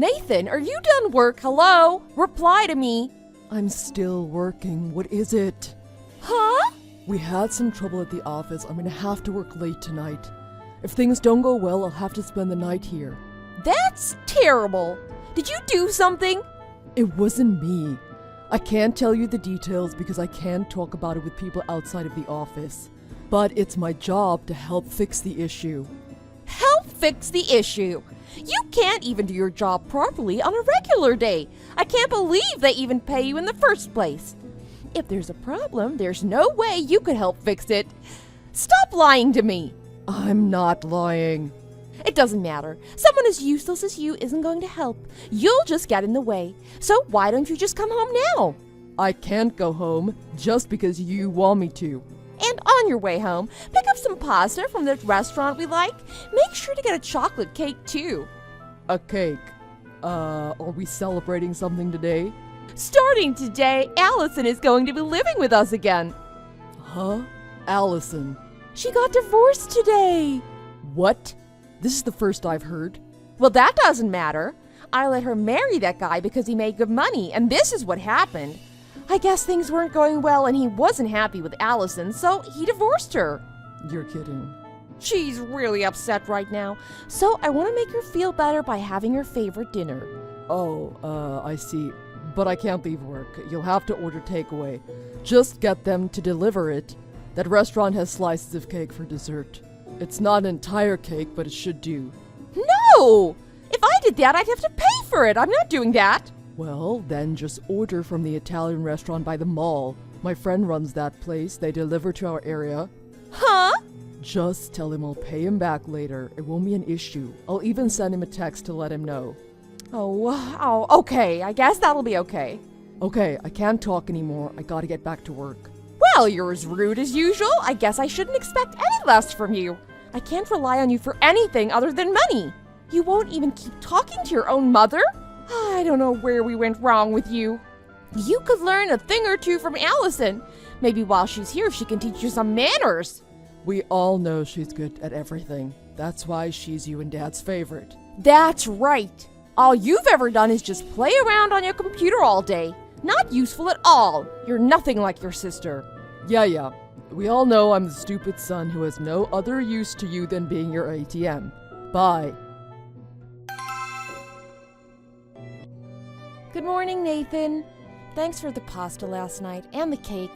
Nathan, are you done work? Hello? Reply to me. I'm still working. What is it? Huh? We had some trouble at the office. I'm gonna have to work late tonight. If things don't go well, I'll have to spend the night here. That's terrible. Did you do something? It wasn't me. I can't tell you the details because I can't talk about it with people outside of the office. But it's my job to help fix the issue. Help fix the issue? You can't even do your job properly on a regular day. I can't believe they even pay you in the first place. If there's a problem, there's no way you could help fix it. Stop lying to me. I'm not lying. It doesn't matter. Someone as useless as you isn't going to help. You'll just get in the way. So why don't you just come home now? I can't go home just because you want me to. And on your way home, pick up some pasta from the restaurant we like. Make sure to get a chocolate cake too. A cake? Are we celebrating something today? Starting today, Allison is going to be living with us again. Huh? Allison? She got divorced today. What? This is the first I've heard. Well, that doesn't matter. I let her marry that guy because he made good money, and this is what happened. I guess things weren't going well and he wasn't happy with Allison, so he divorced her. You're kidding. She's really upset right now, so I want to make her feel better by having her favorite dinner. Oh, I see. But I can't leave work. You'll have to order takeaway. Just get them to deliver it. That restaurant has slices of cake for dessert. It's not an entire cake, but it should do. No! If I did that, I'd have to pay for it. I'm not doing that. Well, then just order from the Italian restaurant by the mall. My friend runs that place. They deliver to our area. Huh? Just tell him I'll pay him back later. It won't be an issue. I'll even send him a text to let him know. Oh, okay. I guess that'll be okay. Okay, I can't talk anymore. I gotta get back to work. Well, you're as rude as usual. I guess I shouldn't expect any less from you. I can't rely on you for anything other than money. You won't even keep talking to your own mother? I don't know where we went wrong with you. You could learn a thing or two from Allison. Maybe while she's here, she can teach you some manners. We all know she's good at everything. That's why she's you and Dad's favorite. That's right. All you've ever done is just play around on your computer all day. Not useful at all. You're nothing like your sister. Yeah. We all know I'm the stupid son who has no other use to you than being your ATM. Bye. Good morning, Nathan. Thanks for the pasta last night and the cake.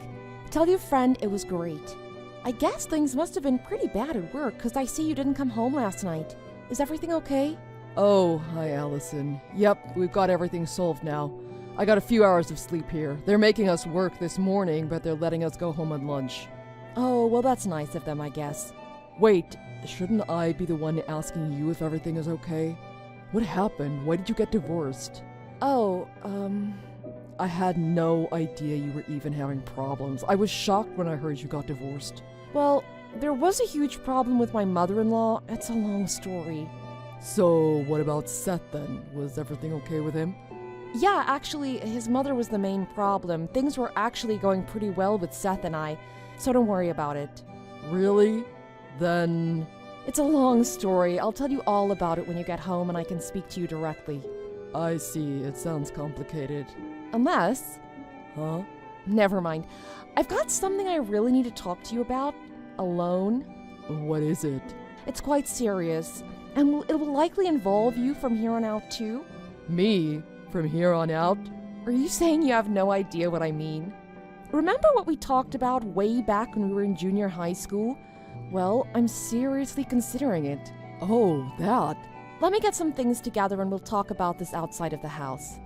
Tell your friend it was great. I guess things must have been pretty bad at work because I see you didn't come home last night. Is everything okay? Oh, hi, Allison. Yep, we've got everything solved now. I got a few hours of sleep here. They're making us work this morning, but they're letting us go home on lunch. Oh, well, that's nice of them, I guess. Wait, shouldn't I be the one asking you if everything is okay? What happened? Why did you get divorced? Oh, I had no idea you were even having problems. I was shocked when I heard you got divorced. Well, there was a huge problem with my mother-in-law. It's a long story. So, what about Seth then? Was everything okay with him? Yeah, actually, his mother was the main problem. Things were actually going pretty well with Seth and I, so don't worry about it. Really? Then... It's a long story. I'll tell you all about it when you get home and I can speak to you directly. I see. It sounds complicated. Unless... Huh? Never mind. I've got something I really need to talk to you about. Alone. What is it? It's quite serious. And it will likely involve you from here on out, too. Me? From here on out? Are you saying you have no idea what I mean? Remember what we talked about way back when we were in junior high school? Well, I'm seriously considering it. Oh, that. Let me get some things together and we'll talk about this outside of the house.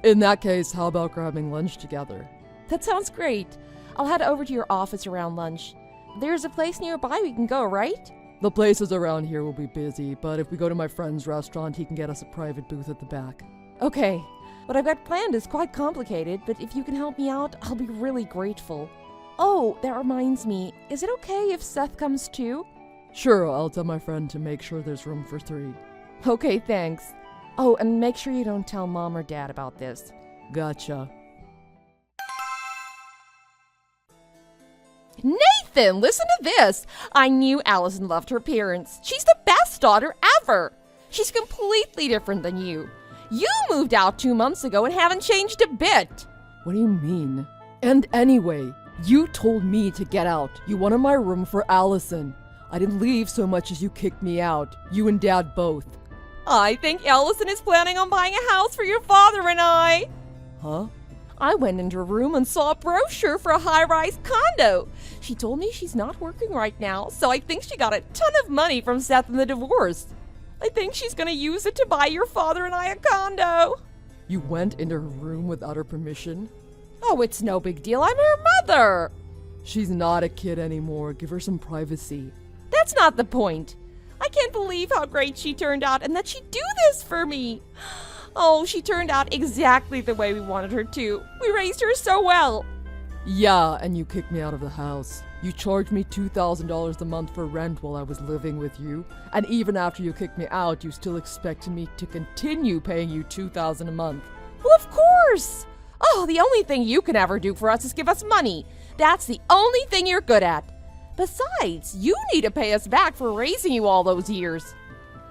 In that case, how about grabbing lunch together? That sounds great. I'll head over to your office around lunch. There's a place nearby we can go, right? The places around here will be busy, but if we go to my friend's restaurant, he can get us a private booth at the back. Okay. What I've got planned is quite complicated, but if you can help me out, I'll be really grateful. Oh, that reminds me. Is it okay if Seth comes too? Sure, I'll tell my friend to make sure there's room for 3. Okay, thanks. Oh, and make sure you don't tell Mom or Dad about this. Gotcha. Nathan, listen to this. I knew Allison loved her parents. She's the best daughter ever. She's completely different than you. You moved out 2 months ago and haven't changed a bit. What do you mean? And anyway, you told me to get out. You wanted my room for Allison. I didn't leave so much as you kicked me out. You and Dad both. I think Allison is planning on buying a house for your father and I. Huh? I went into her room and saw a brochure for a high-rise condo. She told me she's not working right now, so I think she got a ton of money from Seth and the divorce. I think she's gonna use it to buy your father and I a condo. You went into her room without her permission? Oh, it's no big deal. I'm her mother. She's not a kid anymore. Give her some privacy. That's not the point. I can't believe how great she turned out and that she'd do this for me. Oh, she turned out exactly the way we wanted her to. We raised her so well. Yeah, and you kicked me out of the house. You charged me $2,000 a month for rent while I was living with you. And even after you kicked me out, you still expected me to continue paying you $2,000 a month. Well, of course. Oh, the only thing you can ever do for us is give us money. That's the only thing you're good at. Besides, you need to pay us back for raising you all those years.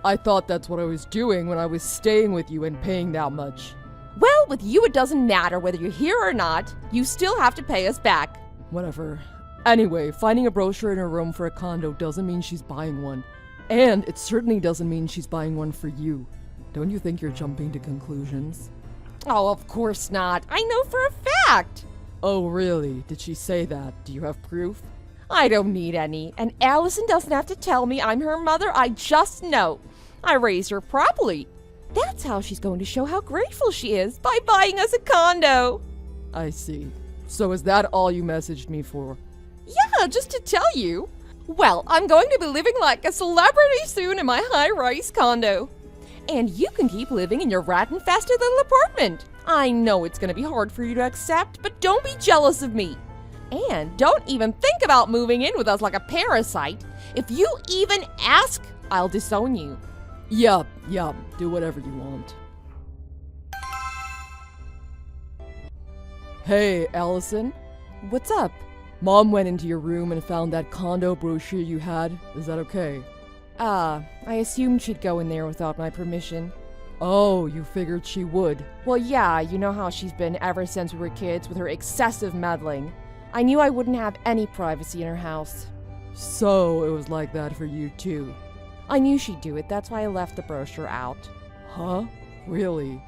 I thought that's what I was doing when I was staying with you and paying that much. Well, with you it doesn't matter whether you're here or not. You still have to pay us back. Whatever. Anyway, finding a brochure in her room for a condo doesn't mean she's buying one. And it certainly doesn't mean she's buying one for you. Don't you think you're jumping to conclusions? Oh, of course not. I know for a fact. Oh, really? Did she say that? Do you have proof? I don't need any. And Allison doesn't have to tell me I'm her mother. I just know. I raised her properly. That's how she's going to show how grateful she is, by buying us a condo. I see. So is that all you messaged me for? Yeah, just to tell you. Well, I'm going to be living like a celebrity soon in my high-rise condo. And you can keep living in your rat-infested little apartment. I know it's going to be hard for you to accept, but don't be jealous of me. And don't even think about moving in with us like a parasite. If you even ask, I'll disown you. Yup, do whatever you want. Hey, Allison? What's up? Mom went into your room and found that condo brochure you had. Is that okay? I assumed she'd go in there without my permission. Oh, you figured she would. Well, yeah, you know how she's been ever since we were kids with her excessive meddling. I knew I wouldn't have any privacy in her house. So it was like that for you too? I knew she'd do it, that's why I left the brochure out. Huh? Really?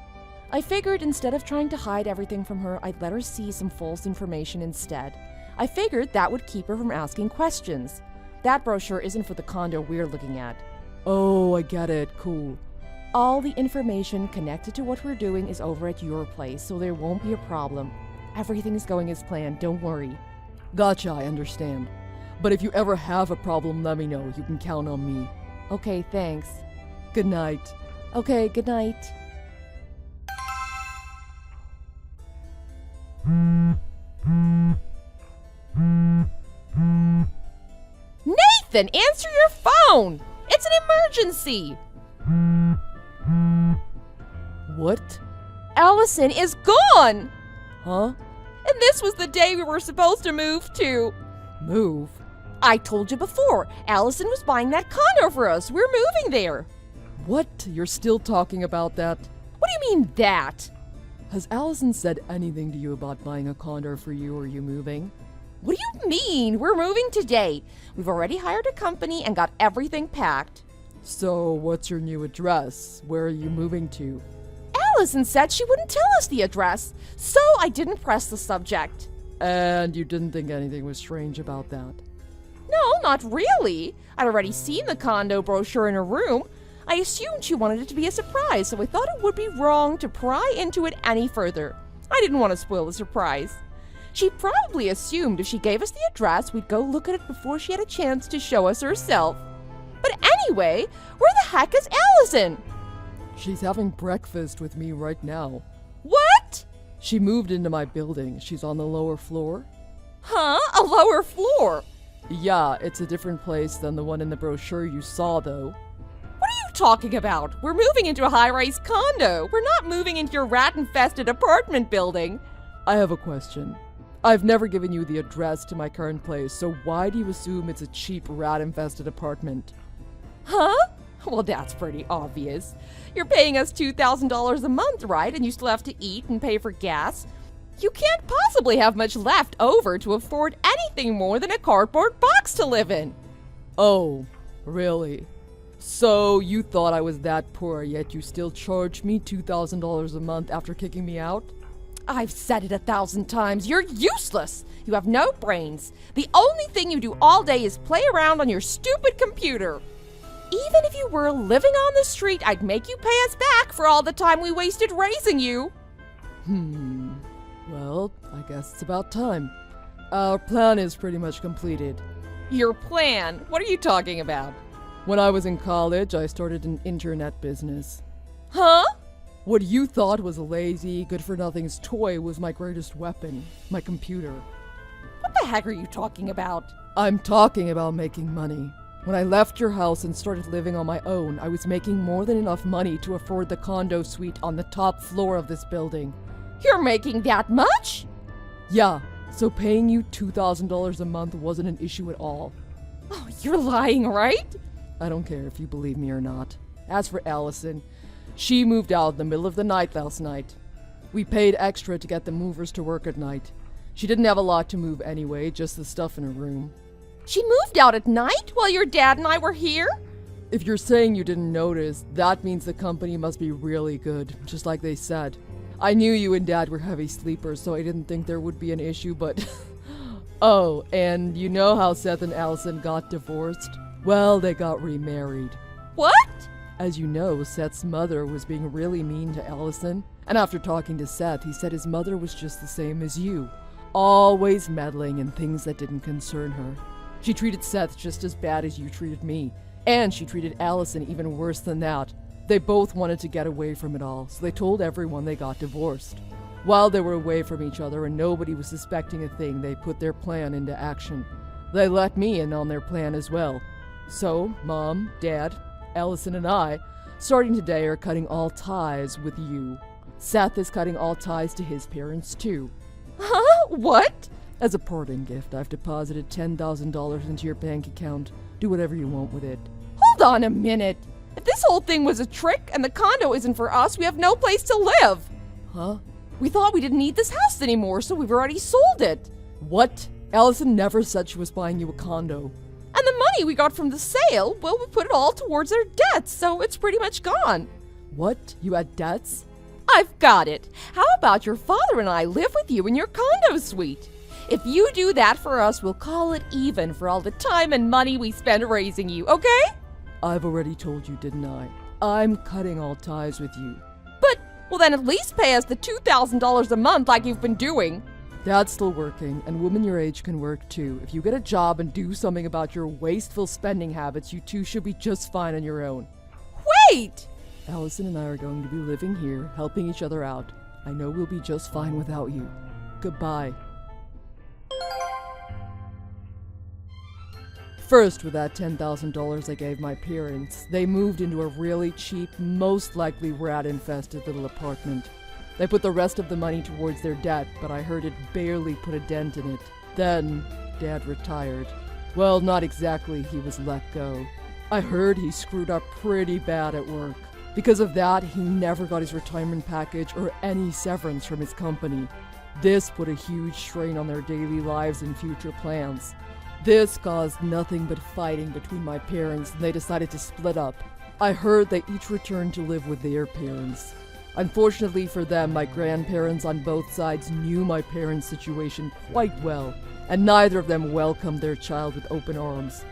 I figured instead of trying to hide everything from her, I'd let her see some false information instead. I figured that would keep her from asking questions. That brochure isn't for the condo we're looking at. Oh, I get it. Cool. All the information connected to what we're doing is over at your place, so there won't be a problem. Everything is going as planned, don't worry. Gotcha, I understand. But if you ever have a problem, let me know. You can count on me. Okay, thanks. Good night. Okay, good night. Nathan, answer your phone! It's an emergency! What? Allison is gone! Huh? And this was the day we were supposed to move to. Move? I told you before, Allison was buying that condo for us. We're moving there. What? You're still talking about that? What do you mean that? Has Allison said anything to you about buying a condo for you or you moving? What do you mean? We're moving today. We've already hired a company and got everything packed. So, what's your new address? Where are you moving to? Allison said she wouldn't tell us the address, so I didn't press the subject. And you didn't think anything was strange about that? No, not really. I'd already seen the condo brochure in her room. I assumed she wanted it to be a surprise, so I thought it would be wrong to pry into it any further. I didn't want to spoil the surprise. She probably assumed if she gave us the address, we'd go look at it before she had a chance to show us herself. But anyway, where the heck is Allison? She's having breakfast with me right now. What? She moved into my building. She's on the lower floor. Huh? A lower floor? Yeah, it's a different place than the one in the brochure you saw, though. What are you talking about? We're moving into a high-rise condo. We're not moving into your rat-infested apartment building. I have a question. I've never given you the address to my current place, so why do you assume it's a cheap rat-infested apartment? Huh? Well, that's pretty obvious. You're paying us $2,000 a month, right? And you still have to eat and pay for gas. You can't possibly have much left over to afford anything more than a cardboard box to live in. Oh, really? So you thought I was that poor, yet you still charged me $2,000 a month after kicking me out? I've said it 1,000 times. You're useless. You have no brains. The only thing you do all day is play around on your stupid computer. Even if you were living on the street, I'd make you pay us back for all the time we wasted raising you. Well, I guess it's about time. Our plan is pretty much completed. Your plan? What are you talking about? When I was in college, I started an internet business. Huh? What you thought was a lazy, good-for-nothing's toy was my greatest weapon, my computer. What the heck are you talking about? I'm talking about making money. When I left your house and started living on my own, I was making more than enough money to afford the condo suite on the top floor of this building. You're making that much? Yeah, so paying you $2,000 a month wasn't an issue at all. Oh, you're lying, right? I don't care if you believe me or not. As for Allison, she moved out in the middle of the night last night. We paid extra to get the movers to work at night. She didn't have a lot to move anyway, just the stuff in her room. She moved out at night while your dad and I were here? If you're saying you didn't notice, that means the company must be really good, just like they said. I knew you and Dad were heavy sleepers, so I didn't think there would be an issue, but... Oh, and you know how Seth and Allison got divorced? Well, they got remarried. What? As you know, Seth's mother was being really mean to Allison, and after talking to Seth, he said his mother was just the same as you, always meddling in things that didn't concern her. She treated Seth just as bad as you treated me, and she treated Allison even worse than that. They both wanted to get away from it all, so they told everyone they got divorced. While they were away from each other and nobody was suspecting a thing, they put their plan into action. They let me in on their plan as well. So, Mom, Dad, Allison and I, starting today, are cutting all ties with you. Seth is cutting all ties to his parents too. Huh? What? As a parting gift, I've deposited $10,000 into your bank account. Do whatever you want with it. Hold on a minute. If this whole thing was a trick and the condo isn't for us, we have no place to live. Huh? We thought we didn't need this house anymore, so we've already sold it. What? Allison never said she was buying you a condo. And the money we got from the sale, well, we put it all towards our debts, so it's pretty much gone. What? You had debts? I've got it. How about your father and I live with you in your condo suite? If you do that for us, we'll call it even for all the time and money we spent raising you, okay? I've already told you, didn't I? I'm cutting all ties with you. But, well then at least pay us the $2,000 a month like you've been doing. Dad's still working, and women your age can work too. If you get a job and do something about your wasteful spending habits, you two should be just fine on your own. Wait! Allison and I are going to be living here, helping each other out. I know we'll be just fine without you. Goodbye. First, with that $10,000 I gave my parents, they moved into a really cheap, most likely rat-infested little apartment. They put the rest of the money towards their debt, but I heard it barely put a dent in it. Then, Dad retired. Well, not exactly, he was let go. I heard he screwed up pretty bad at work. Because of that, he never got his retirement package or any severance from his company. This put a huge strain on their daily lives and future plans. This caused nothing but fighting between my parents, and they decided to split up. I heard they each returned to live with their parents. Unfortunately for them, my grandparents on both sides knew my parents' situation quite well, and neither of them welcomed their child with open arms.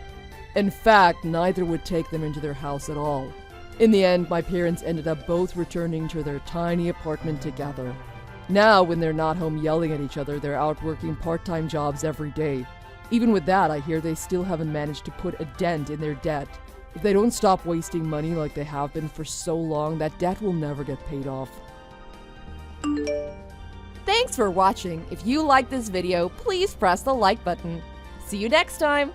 In fact, neither would take them into their house at all. In the end, my parents ended up both returning to their tiny apartment together. Now, when they're not home yelling at each other, they're out working part-time jobs every day. Even with that, I hear they still haven't managed to put a dent in their debt. If they don't stop wasting money like they have been for so long, that debt will never get paid off. Thanks for watching. If you like this video, please press the like button. See you next time.